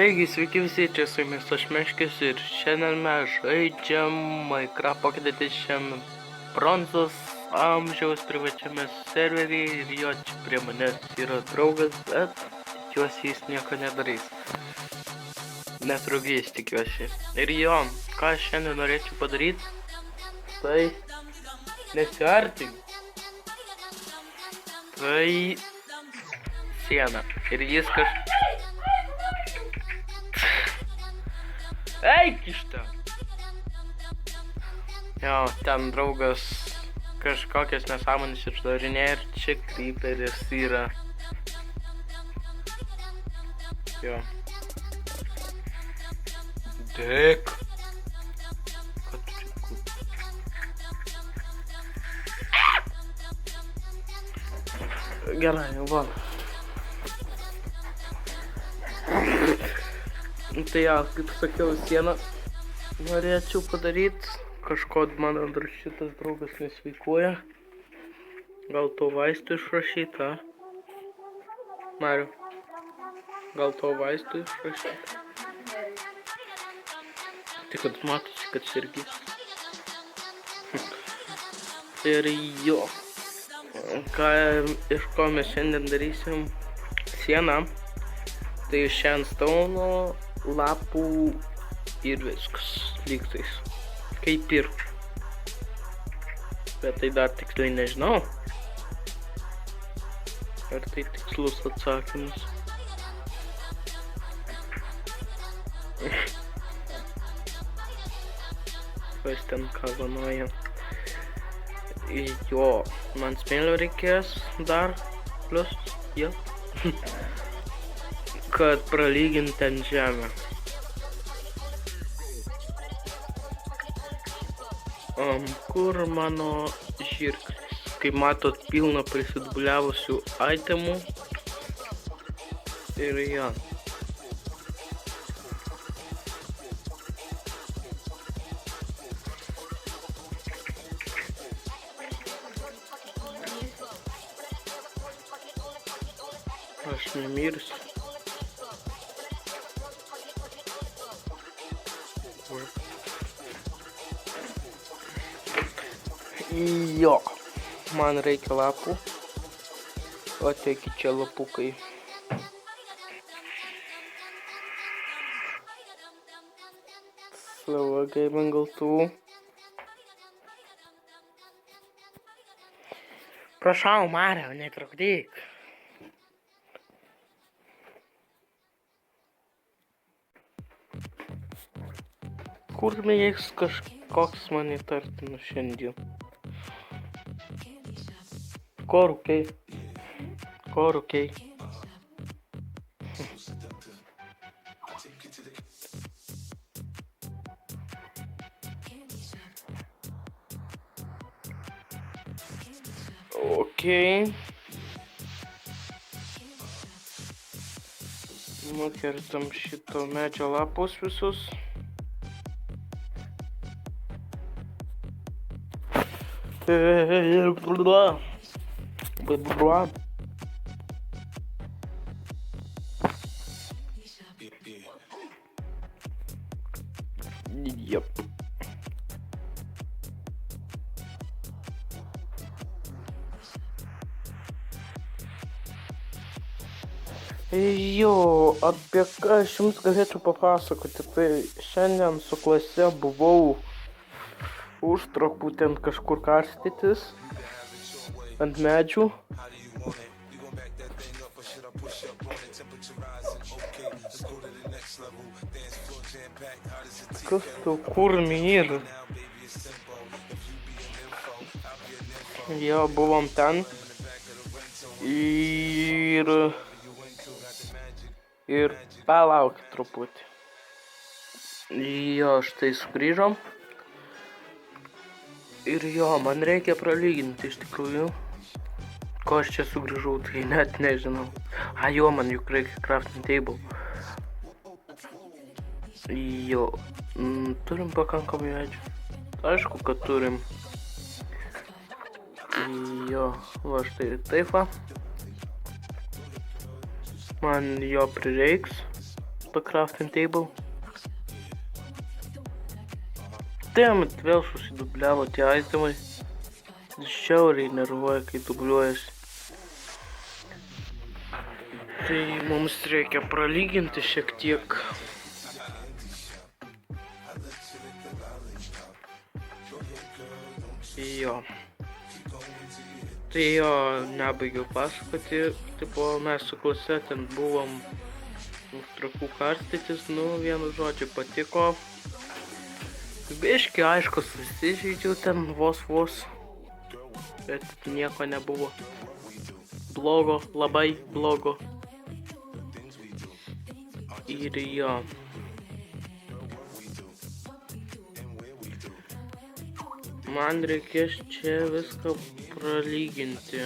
Taigi, sveiki visi, čia su jumis aš Meškis ir šiandien mes žaidžiam Minecraft Pocket Edition bronzos amžiaus privačiame serveryje ir jo čia prie manęs yra draugas, bet tikiuosi jis nieko nedarys. Netrukdys, tikiuosi. Ir jo, ką aš šiandien norėčiau padaryti, tai nesiartink. Tai siena. Ir jis Eik iš ten! Jo, ten draugas kažkokias nesąmonės išdarinėja ir čia creeperis yra. Jo. Dek! Ką tu čia kūp? Gerai, jau va. Tai jau, kaip sakiau, sieną norėčiau padaryti. Kažko mano dar šitas draugas nesveikuoja. Gal to vaistų išrašyt, a? Mariu. Gal to vaistų išrašyt? Tai kad matosi, kad sergys. Ir jo. Iš ko mes šiandien darysim sieną. Tai sandstone, lapų ir viskas lygtais. Kaip ir. Bet tai dar tiksliai nežinau. Ar tai tikslus atsakymas. Kas ten kavanoja. Jo, man smėlio reikės dar. Plius, jo. Kad pralygint ten žemę. Kur mano žirklis? Kaip matot, pilna prisidubliavusių itemų. Ir jo. Aš nemirsiu. Jo, man reikia lapų, o taigi čia lapukai. Savo gaming tų. Prašau, Mariau, netrukdyk. Kur mėgs kažkoks man įtartinas šiandien? Ko rūkiai? Ko rūkiai? Okei. Nukertam šito medžio lapus visus. Yep. Jo, apie ką aš jums galėčiau papasakoti, tai šiandien su klase buvau už trakų ten kažkur karstytis ant medžių. Kas tu kur myri? Jo, buvom ten ir palaukit truputį. Jo, štai sugrįžom. Ir jo, man reikia pralyginti iš tikrųjų. Ko aš čia sugrįžau, tai net nežinau. Jo, man juk reikia crafting table. Jo, turim pakankamai medžių. Aišku, kad turim. Jo, va štai taip va. Man jo prireiks. crafting table. Dammit, vėl susidubliavo tie aitemai. Šiauriai nervuoja, kai dubliuojasi. Tai mums reikia pralyginti šiek tiek. Jo. Tai jo, nebaigiau pasakoti. Tipo, mes su klase ten buvom už trakų karstytis, vienu žodžiu patiko. Biški, aišku, susižeidžiau ten vos. Bet nieko nebuvo. Blogo, labai blogo. Ir jo. Man reikės čia viską pralyginti.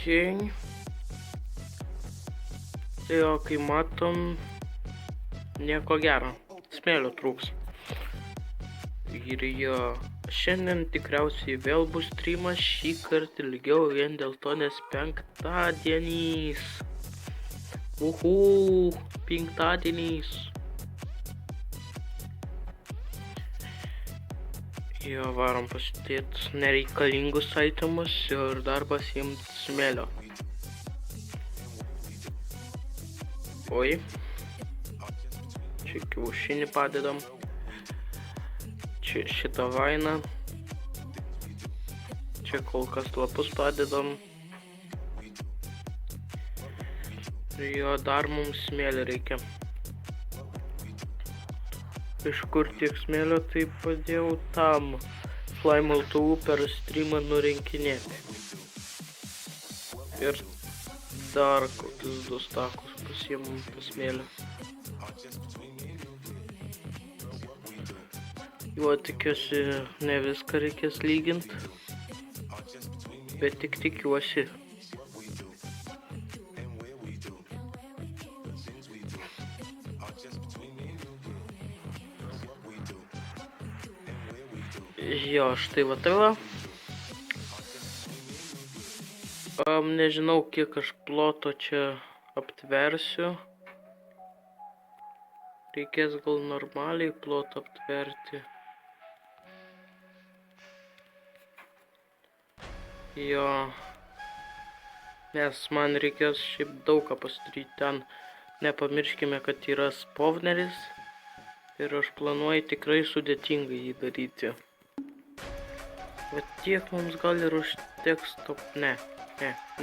Okay. Tai jo, kai matom, nieko gero, smėlio trūks. Ir jo, šiandien tikriausiai vėl bus streamas, šį kartą ilgiau vien dėl to, nes penktadienys. Penktadienys. Jo, varom pasidėt nereikalingus itemus ir dar pasiimt smėlio. Oi. Čia kiaušinį padedam. Čia šitą vainą. Čia kol kas lapus padedam. Ir jo, dar mums smėlio reikia. Iš kur tiek smėlio, tai padėjau tam slime autovu per streamą nurinkinėti. Ir dar kokius 2 stakus pasiėmum smėlio. Jo, tikiuosi, ne viską reikės lygint, bet tik tikiuosi. Jo, štai va tai va. Nežinau, kiek aš ploto čia aptversiu. Reikės gal normaliai plotą aptverti. Jo. Nes man reikės šiaip daug ką pasidaryti ten. Nepamirškime, kad yra spawneris. Ir aš planuoju tikrai sudėtingai jį daryti. Bet tiek mums gal ir užteks,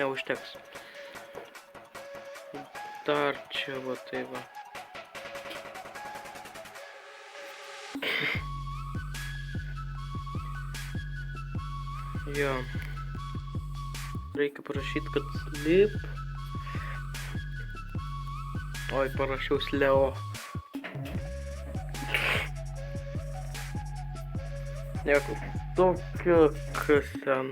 neužteks. Dar čia va tai va. Jo. Reikia parašyti, kad sleep. Oi, parašiau sleo. Nieko tokio, kas ten.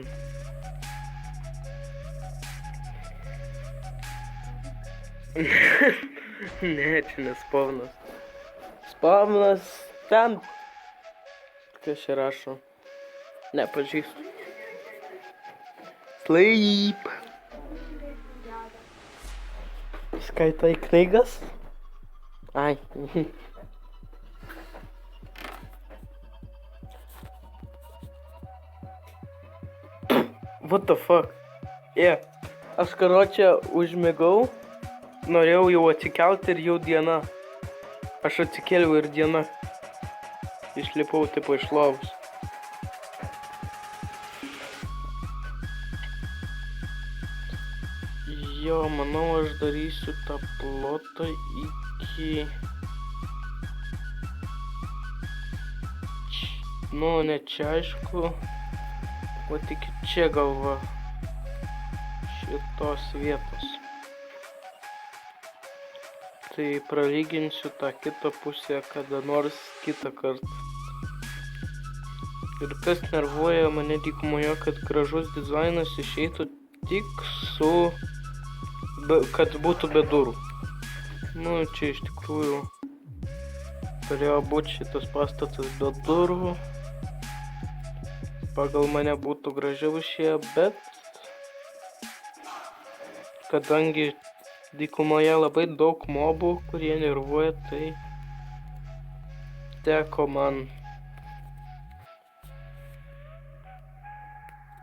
Ne, čia nespawnas. Spawnas ten. Kas čia rašo? Nepažįstu. Sleep. Skaitai knygas? Ai. What the fuck? Yeah. Aš karočią užmigau, norėjau jau atsikelt ir jau diena. Aš atsikėliau ir diena. Išlipau tipo iš lovos. Jo, manau, aš darysiu tą plotą iki... ne čia aišku. O tik čia galva šitos vietos. Tai pralyginsiu tą kitą pusę kada nors kitą kartą. Ir kas nervuoja mane dykumoje, kad gražus dizainas išeitų tik kad būtų be durų. Čia iš tikrųjų Turėjo būti šitas pastatas be durų. Pagal mane būtų gražiau išėję, bet kadangi dykumoje labai daug mobų, kurie nervuoja, tai teko man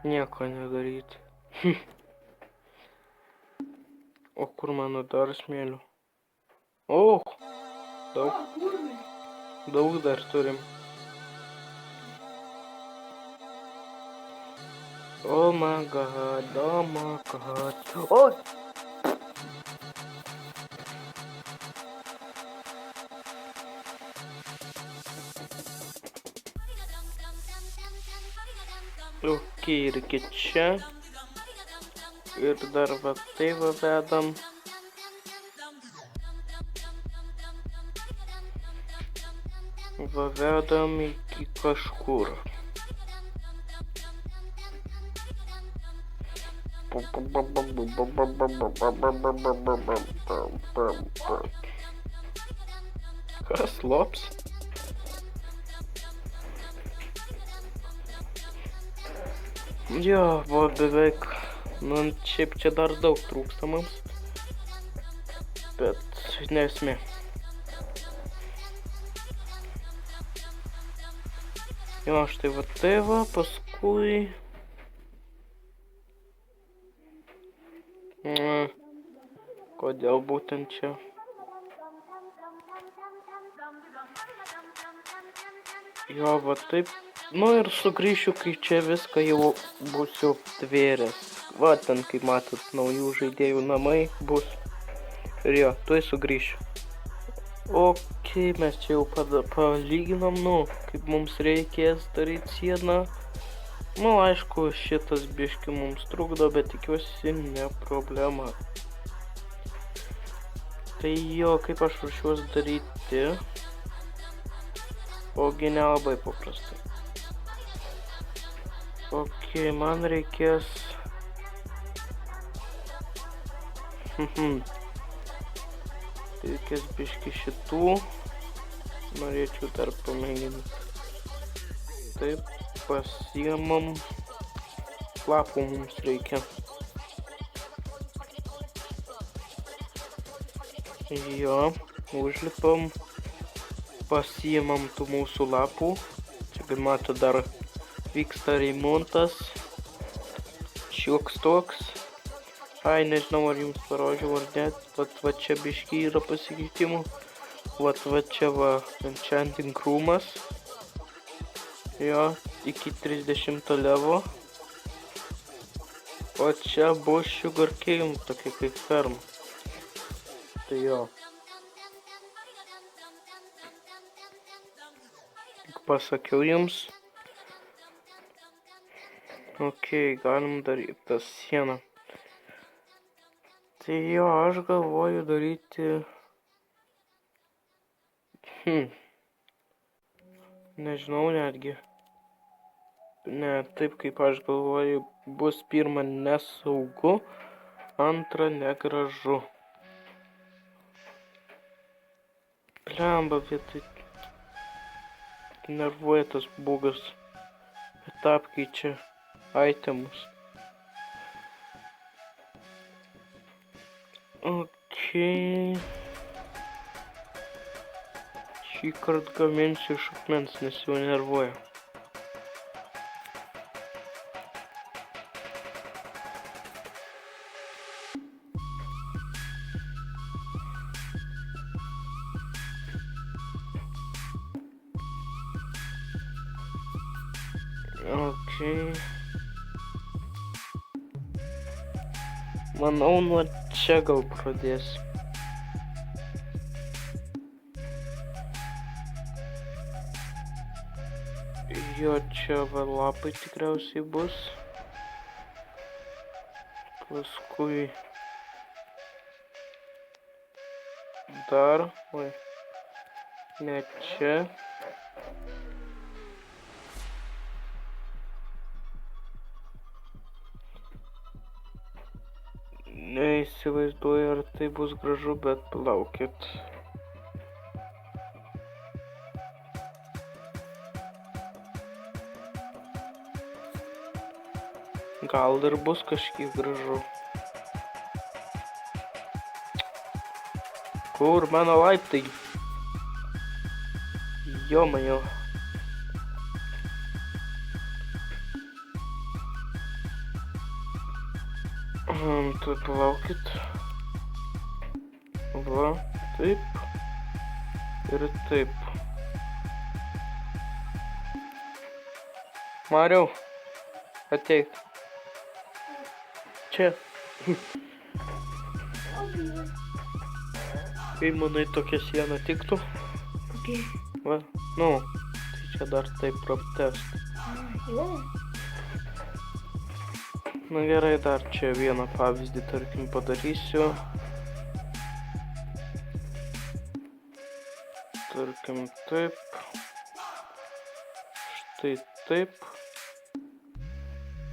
nieko nedaryti. O kur mano dar smėlių? O, daug dar turim. Oh my god, oh my god. O! Ok, irgi čia. Ir dar va tai va vedam. Va vedam iki kažkur. Kas lops? Jo, buvo beveik, nu šiaip čia dar daug trūksta mums, bet nesmė. Jo, štai va tai va, paskui... Kodėl būtent čia? Jo, va taip. Nu ir sugrįšiu, kai čia viską jau būsiu aptvėręs. Va ten, kaip matot, naujų žaidėjų namai bus. Ir jo, tuoj sugrįšiu. Ok, mes čia jau palyginom, nu, kaip mums reikės daryti sieną. Nu, aišku, šitas biški mums trukdo, bet tikiuosi ne problema. Tai jo, kaip aš ruošiuos daryti. Ogi nelabai paprastai. Ok, man reikės... Reikės biški šitų. Norėčiau dar pamėginti. Taip, pasiemam. Lapų mums reikia. Jo, užlipam. Pasiemam tų mūsų lapų. Čia, kaip mato, dar vyksta remontas. Šioks toks. Ai, nežinau, ar jums parodžiau ar net. Va čia biški yra pasikeitimų. Va čia va enchanting rūmas. Jo, iki 30 levo. O čia bus sugarcane, tokia kaip ferma. Tai jo. Pasakiau jums. Ok, galim daryti tą sieną. Tai jo, aš galvoju daryti... Nežinau netgi. Ne, taip kaip aš galvoju, bus pirma nesaugu, antra negražu. Blemba, vietoj... Nervuoja tas bugas. Bet apkeičia itemus. Ok. Šį kartą gaminsiu iš akmens, nes jau nervuoja. Ok. Manau, nuo čia gal pradėsiu. Jo, čia va lapai tikriausiai bus. Paskui dar, oi, ne čia. Neįsivaizduoju, ar tai bus gražu, bet palaukit. Gal ir bus kažkiek gražu. Kur mano laiptai? Jomajo. Tai palaukit. Va, taip. Ir taip. Mariau, ateik. Čia. Kaip manai tokia siena tiktų? Kokia? Va, nu, tai čia dar taip praptest. Jo. Na gerai, dar čia vieną pavyzdį, tarkim, padarysiu. Tarkim, taip. Štai taip.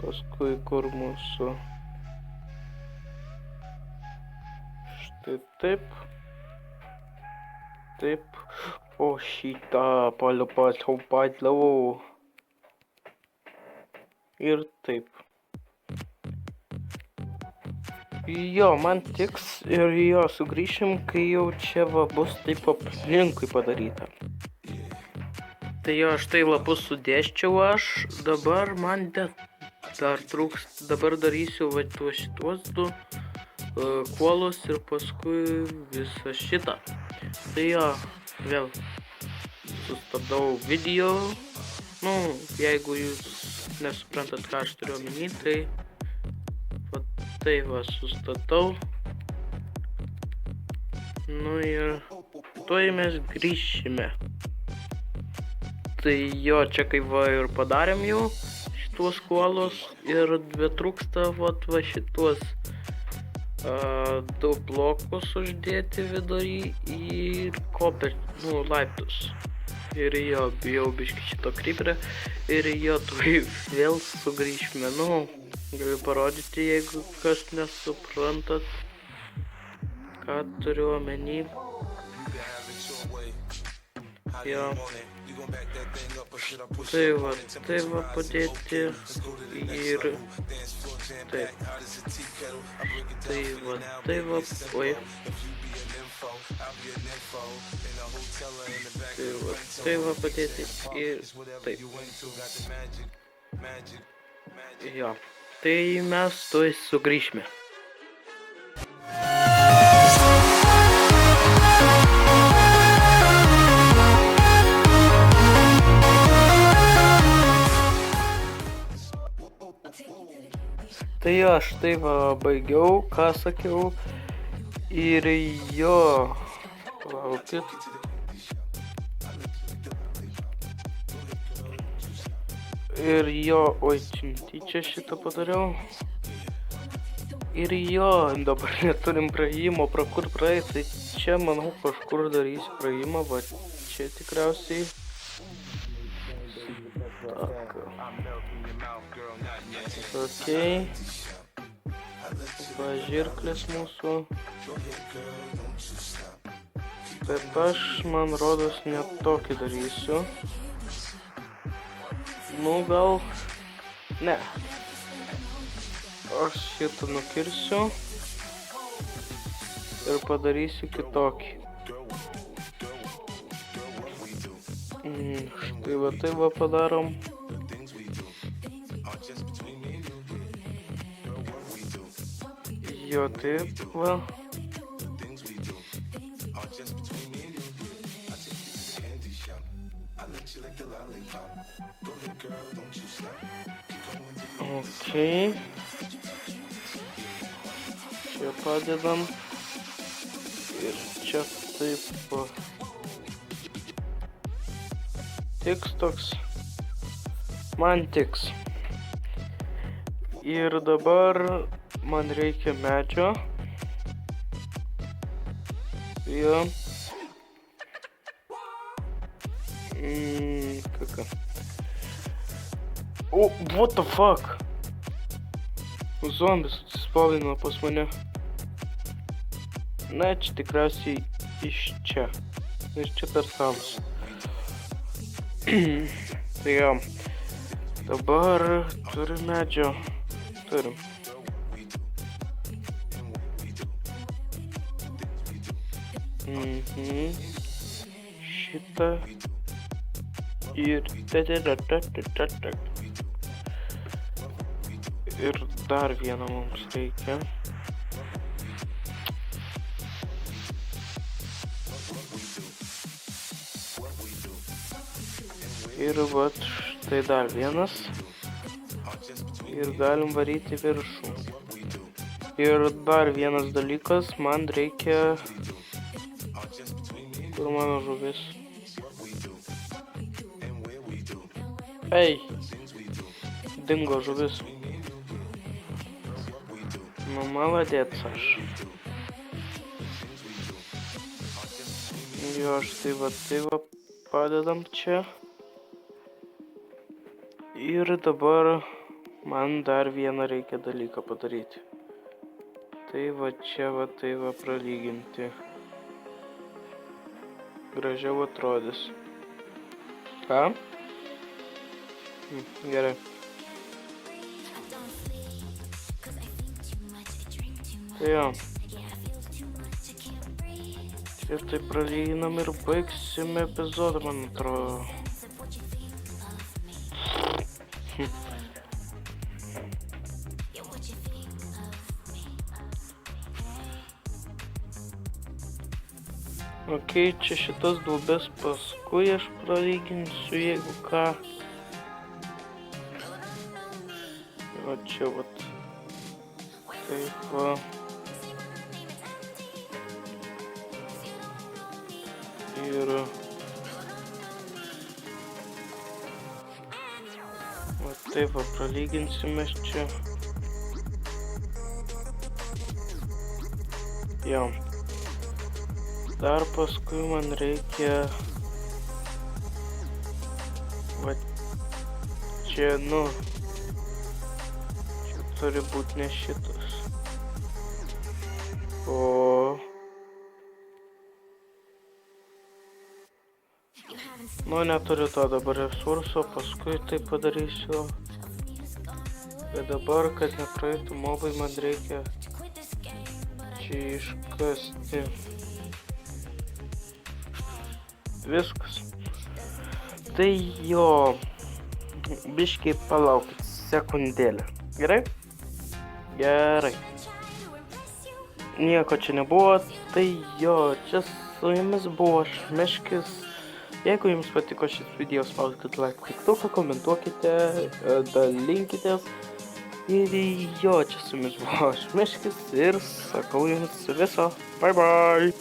Paskui kur mūsų. Štai taip. Taip. O šitą padlau. Ir taip. Jo, man tiks ir jo sugrįšim, kai jau čia va bus taip aplinkui padaryta. Tai jo, štai lapus sudėščiau aš, dabar man dar trūks, dabar darysiu va šituos du kuolus ir paskui visą šitą. Tai jo, vėl sustabdau video, nu, jeigu jūs nesuprantat, ką aš turiu omeny, tai tai va sustatau. Nu ir tuoj mes grįšime. Tai jo, čia kaip va ir padarėm jau šituos kuolus ir betrūksta va šituos du blokus uždėti vidury ir laiptus. Ir jo, bijau biškį šito kryprio ir jo, tuoj vėl sugrįšime. Nu, galiu parodyti, jeigu kas nesuprantat, ką turiu omeny. Jo. Tai va padėti ir taip. Oi. Tai va padėti ir taip. Jo. Tai mes tuoj sugrįšime. Tai jo, aš tai va baigiau, ką sakiau. Ir jo, palaukit. Ir jo, oi, tyčia šitą padariau. Ir jo, dabar neturim praėjimo, pra kur praeit, tai čia, manau, kažkur darysiu praėjimą, va čia tikriausiai. Tak. Okei. Va žirklės mūsų. Bet aš, man rodos, net tokį darysiu. Nu, gal... Ne. Aš šitą nukirsiu. Ir padarysiu kitokį. Štai va tai va padarom. Jo, taip va. Okei. Čia padedam. Ir čia taip va. Tiks toks. Man tiks. Ir dabar man reikia medžio. Jo. Kaka. O, what the fuck? Zombis atsispaudino pas mane. Na, čia tikriausiai iš čia. Iš čia per salas. Tai jo. Dabar turiu medžio. turim. Šitą ir ir dar vieną mums reikia. Ir vat štai dar vienas. Ir galim varyti viršų. Ir dar vienas dalykas, man reikia... Kur mano žuvis? Ei! Dingo žuvis. Nu, maladėt aš. Jo, štai va padedam čia. Ir dabar man dar vieną reikia dalyką padaryti. Tai va čia va tai va pralyginti. Gražiau atrodys. Ką? Gerai. Tai jo. Ir tai pralyginam ir baigsime epizodą, man atrodo. Ok, čia šitas duobes paskui aš pralyginsiu, jeigu ką. O čia vat. Taip va. Ir... Va taip va pralyginsime čia. Jo. Dar paskui man reikia... Va čia, nu... Čia turi būti ne šitas. O... Nu, neturiu to dabar resurso, paskui tai padarysiu. Bet dabar, kad nepraeitų mobai, man reikia čia iškasti. Viskas. Tai jo, biškiai palaukit sekundėlę. Gerai? Gerai. Nieko čia nebuvo, tai jo, čia su jumis buvo aš, Meškis. Jeigu jums patiko šis video, spauskite like, mygtuką, komentuokite, dalinkitės. Ir jo, čia su jumis buvo aš, Meškis, ir sakau jums viso. Bye bye.